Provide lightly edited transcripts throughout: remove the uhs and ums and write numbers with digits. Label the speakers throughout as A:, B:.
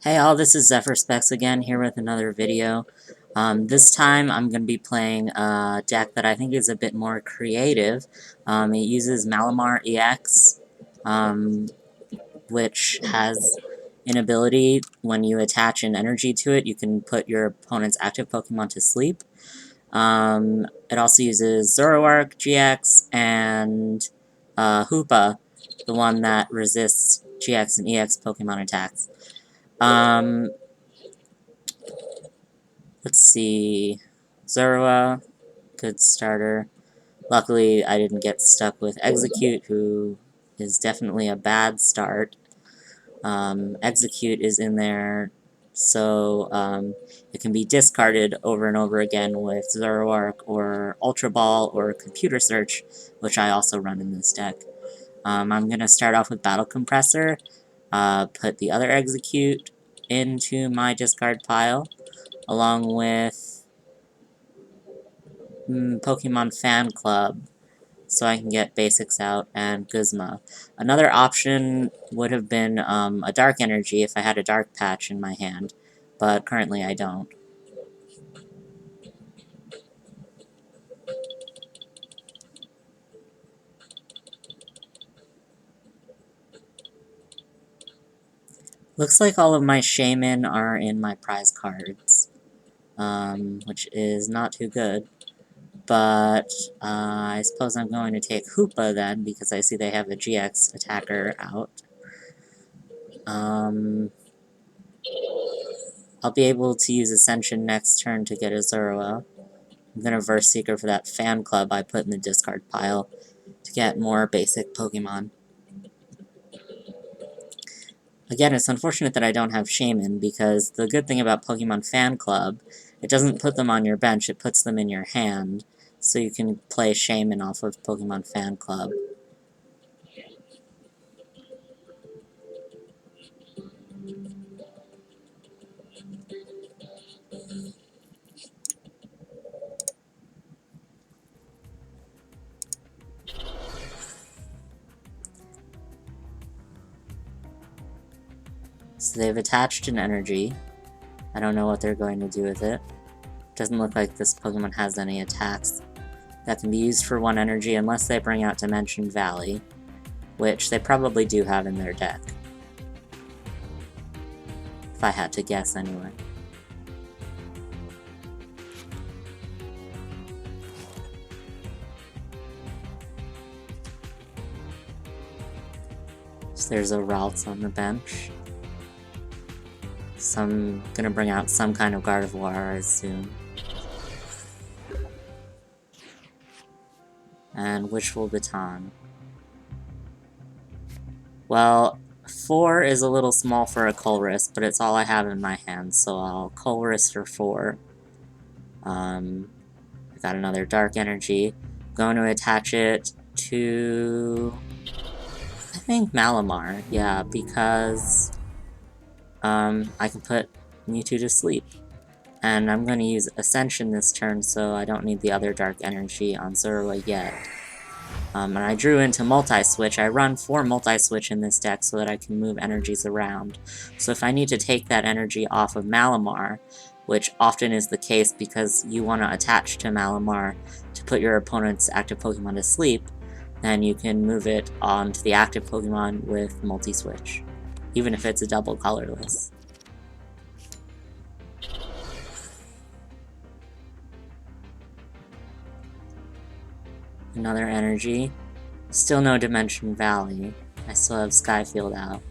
A: Hey all, this is Zephyr Specs again, here with another video. This time I'm going to be playing a deck that I think is a bit more creative. It uses Malamar-EX, which has an ability, when you attach an energy to it, you can put your opponent's active Pokemon to sleep. It also uses Zoroark-GX and Hoopa, the one that resists GX and EX Pokemon attacks. Let's see. Zorua, good starter. Luckily, I didn't get stuck with Execute, who is definitely a bad start. Execute is in there, so it can be discarded over and over again with Zoroark or Ultra Ball or Computer Search, which I also run in this deck. I'm going to start off with Battle Compressor, put the other Execute into my discard pile, along with Pokemon Fan Club, so I can get basics out, and Guzma. Another option would have been a Dark Energy if I had a Dark Patch in my hand, but currently I don't. Looks like all of my Shaman are in my prize cards, which is not too good. But I suppose I'm going to take Hoopa then, because I see they have a GX attacker out. I'll be able to use Ascension next turn to get a Zorua. I'm gonna Verse Seeker for that Fan Club I put in the discard pile to get more basic Pokemon. Again, it's unfortunate that I don't have Shaman, because the good thing about Pokemon Fan Club, it doesn't put them on your bench, it puts them in your hand, so you can play Shaman off of Pokemon Fan Club. So they've attached an energy. I don't know what they're going to do with it. Doesn't look like this Pokemon has any attacks that can be used for one energy unless they bring out Dimension Valley, which they probably do have in their deck. If I had to guess, anyway. So there's a Ralts on the bench. So I'm gonna bring out some kind of Gardevoir, I assume. And Wishful Baton. Well, 4 is a little small for a Colress, but it's all I have in my hand, so I'll Colress for 4. I got another Dark Energy. Going to attach it to... I think Malamar, yeah, because I can put Mewtwo to sleep. And I'm going to use Ascension this turn, so I don't need the other Dark Energy on Zorua yet. And I drew into Multi-Switch. I run 4 Multi-Switch in this deck so that I can move energies around. So if I need to take that energy off of Malamar, which often is the case because you want to attach to Malamar to put your opponent's active Pokemon to sleep, then you can move it onto the active Pokemon with Multi-Switch, even if it's a double colorless. Another energy. Still no Dimension Valley. I still have Skyfield out.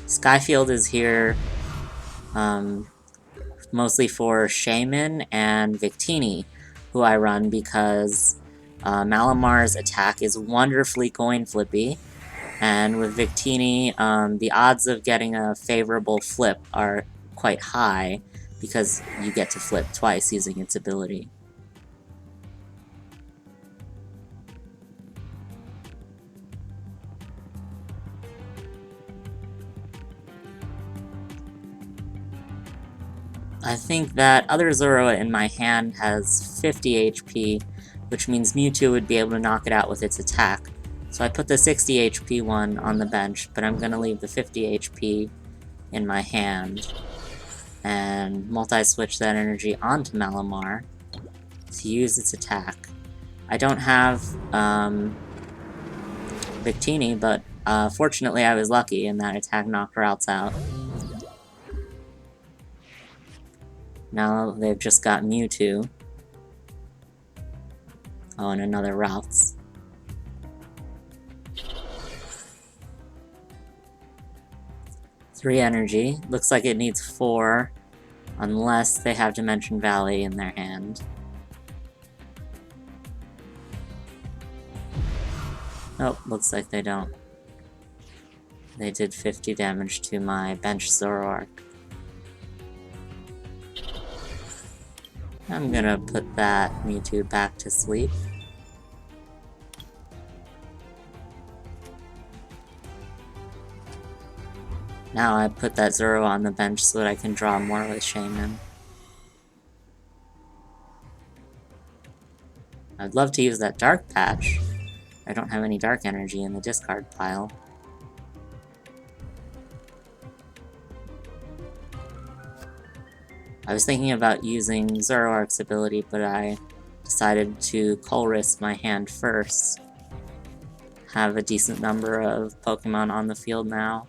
A: Skyfield is here mostly for Shaman and Victini, who I run because Malamar's attack is wonderfully coin flippy, and with Victini, the odds of getting a favorable flip are quite high because you get to flip twice using its ability. I think that other Zorua in my hand has 50 HP, which means Mewtwo would be able to knock it out with its attack, So I put the 60 HP one on the bench, but I'm gonna leave the 50 HP in my hand and multi-switch that energy onto Malamar to use its attack. I don't have Victini, but fortunately I was lucky and that attack knocked Routes out. Now they've just got Mewtwo. Oh, and another Routes. Three energy. Looks like it needs 4, unless they have Dimension Valley in their hand. Nope, looks like they don't. They did 50 damage to my bench Zoroark. I'm gonna put that Mewtwo back to sleep. Now I put that Zoro on the bench so that I can draw more with Shaman. I'd love to use that Dark Patch. I don't have any Dark Energy in the discard pile. I was thinking about using Zoroark's ability, but I decided to Colress my hand first. Have a decent number of Pokemon on the field now.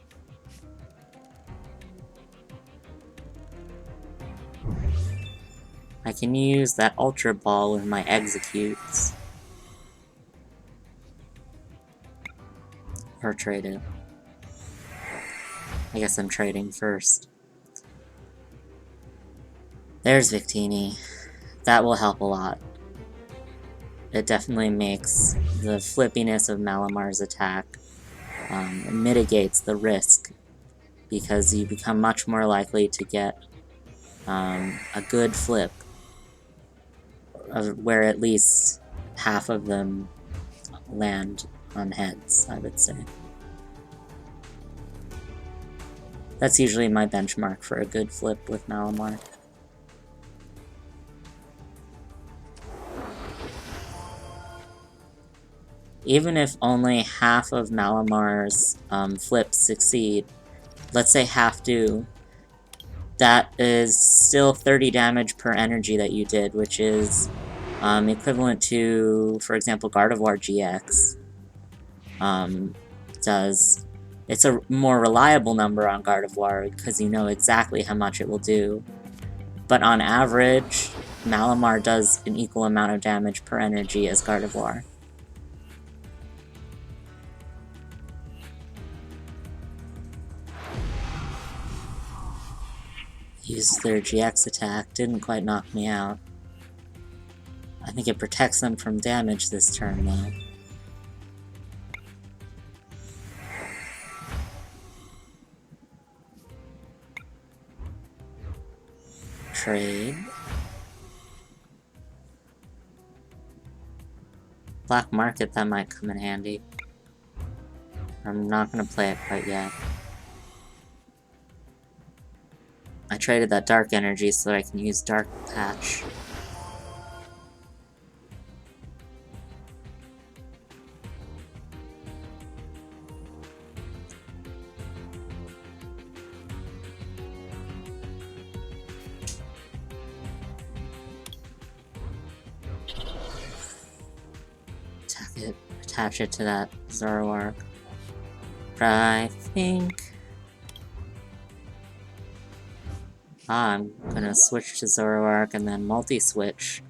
A: I can use that Ultra Ball with my Executes. Or trade it. I guess I'm trading first. There's Victini. That will help a lot. It definitely makes the flippiness of Malamar's attack. It mitigates the risk, because you become much more likely to get a good flip, where at least half of them land on heads, I would say. That's usually my benchmark for a good flip with Malamar. Even if only half of Malamar's flips succeed, let's say half do, that is still 30 damage per energy that you did, which is equivalent to, for example, Gardevoir-GX does. It's a more reliable number on Gardevoir because you know exactly how much it will do. But on average, Malamar does an equal amount of damage per energy as Gardevoir. Used their GX attack, didn't quite knock me out. I think it protects them from damage this turn, though. Trade. Black Market, that might come in handy. I'm not gonna play it quite yet. I traded that Dark Energy so that I can use Dark Patch. Attach it to that Zoroark. But I think I'm gonna switch to Zoroark and then multi-switch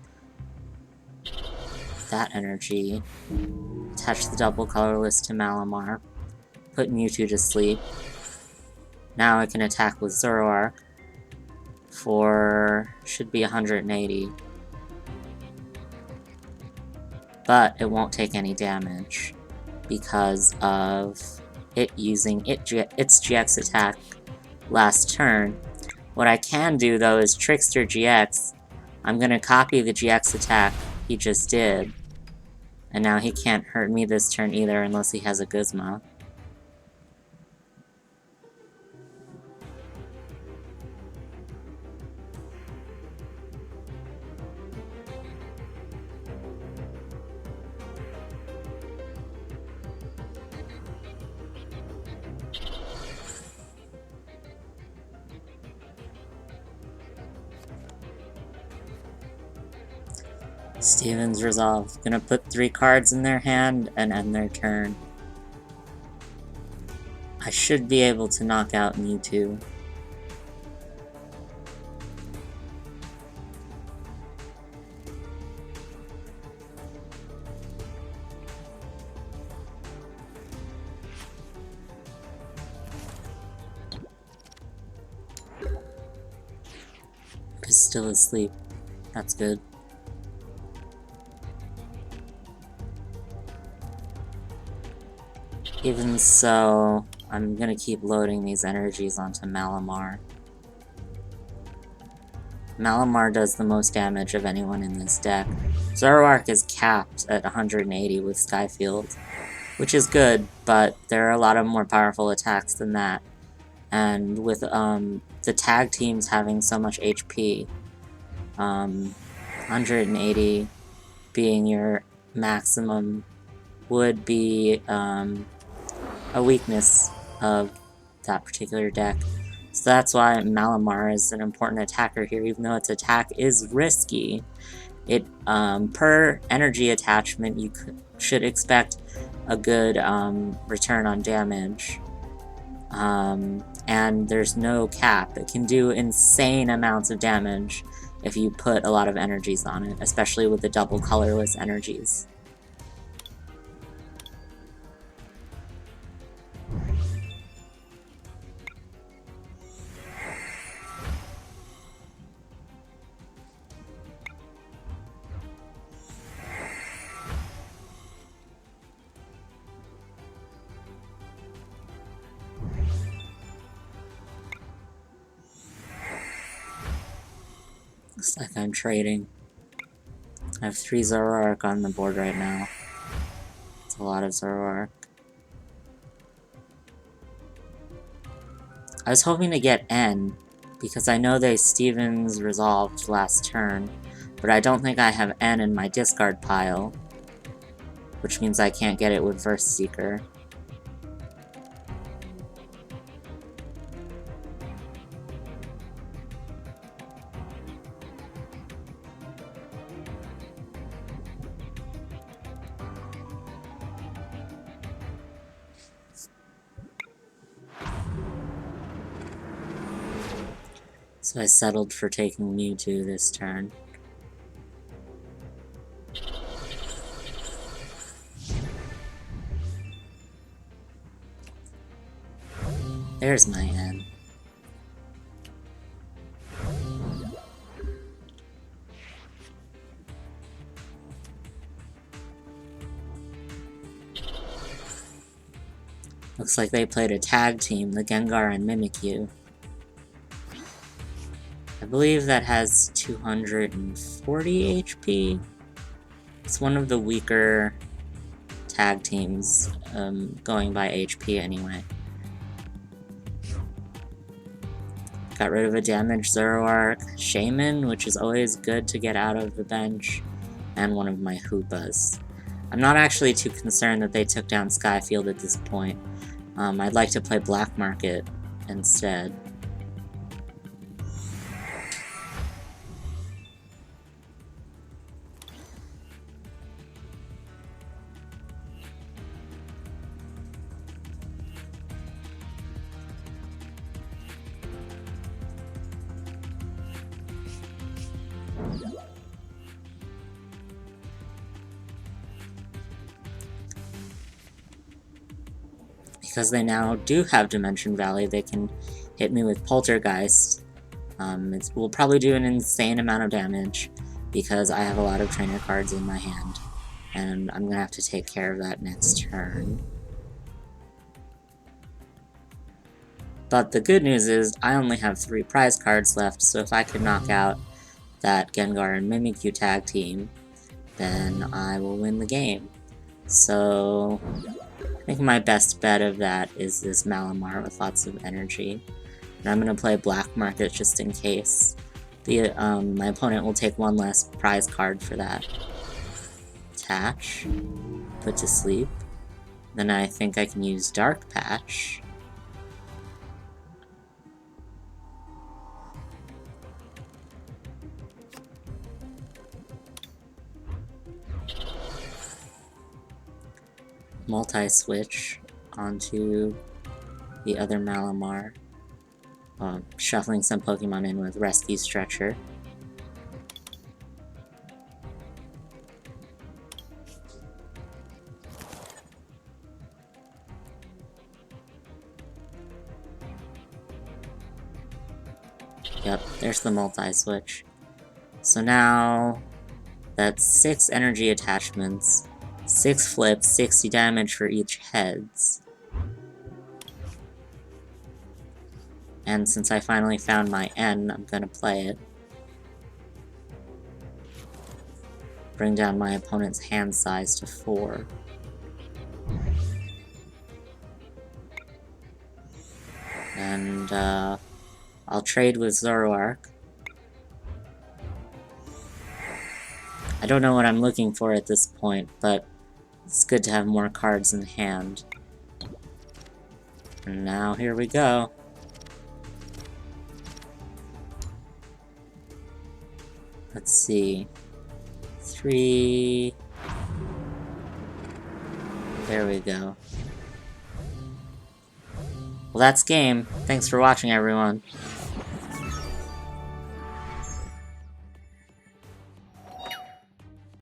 A: that energy. Attach the double colorless to Malamar. Put Mewtwo to sleep. Now I can attack with Zoroark for should be 180. But it won't take any damage because of it using its GX attack last turn. What I can do, though, is Trickster GX. I'm gonna copy the GX attack he just did, and now he can't hurt me this turn either unless he has a Guzma. Steven's Resolve. Gonna put 3 cards in their hand and end their turn. I should be able to knock out Mewtwo. He's still asleep. That's good. Even so, I'm gonna keep loading these energies onto Malamar. Malamar does the most damage of anyone in this deck. Zoroark is capped at 180 with Skyfield, which is good, but there are a lot of more powerful attacks than that. And with the tag teams having so much HP, 180 being your maximum would be a weakness of that particular deck. So that's why Malamar is an important attacker here, even though its attack is risky. It per energy attachment, you should expect a good return on damage. And there's no cap. It can do insane amounts of damage if you put a lot of energies on it, especially with the double colorless energies. Looks like I'm trading. I have 3 Zoroark on the board right now. It's a lot of Zoroark. I was hoping to get N, because I know they Stevens resolved last turn, but I don't think I have N in my discard pile, which means I can't get it with Verse Seeker. So I settled for taking Mewtwo this turn. There's my N. Looks like they played a tag team, the Gengar and Mimikyu. I believe that has 240 HP. It's one of the weaker tag teams, going by HP anyway. Got rid of a damaged Zoroark, Shaman, which is always good to get out of the bench, and one of my Hoopas. I'm not actually too concerned that they took down Skyfield at this point. I'd like to play Black Market instead. Because they now do have Dimension Valley, they can hit me with Poltergeist. It will probably do an insane amount of damage, because I have a lot of trainer cards in my hand, and I'm gonna have to take care of that next turn. But the good news is, I only have 3 prize cards left, so if I could knock out that Gengar and Mimikyu tag team, then I will win the game. So I think my best bet of that is this Malamar with lots of energy. And I'm going to play Black Market just in case. My opponent will take 1 less prize card for that. Attach. Put to sleep. Then I think I can use Dark Patch. multi-switch onto the other Malamar. Shuffling some Pokemon in with Rescue Stretcher. Yep, there's the multi-switch. So now, that's 6 energy attachments, 6 flips, 60 damage for each heads. And since I finally found my N, I'm gonna play it. Bring down my opponent's hand size to 4. And, I'll trade with Zoroark. I don't know what I'm looking for at this point, but it's good to have more cards in hand. And now here we go. Let's see. 3... There we go. Well, that's game. Thanks for watching, everyone.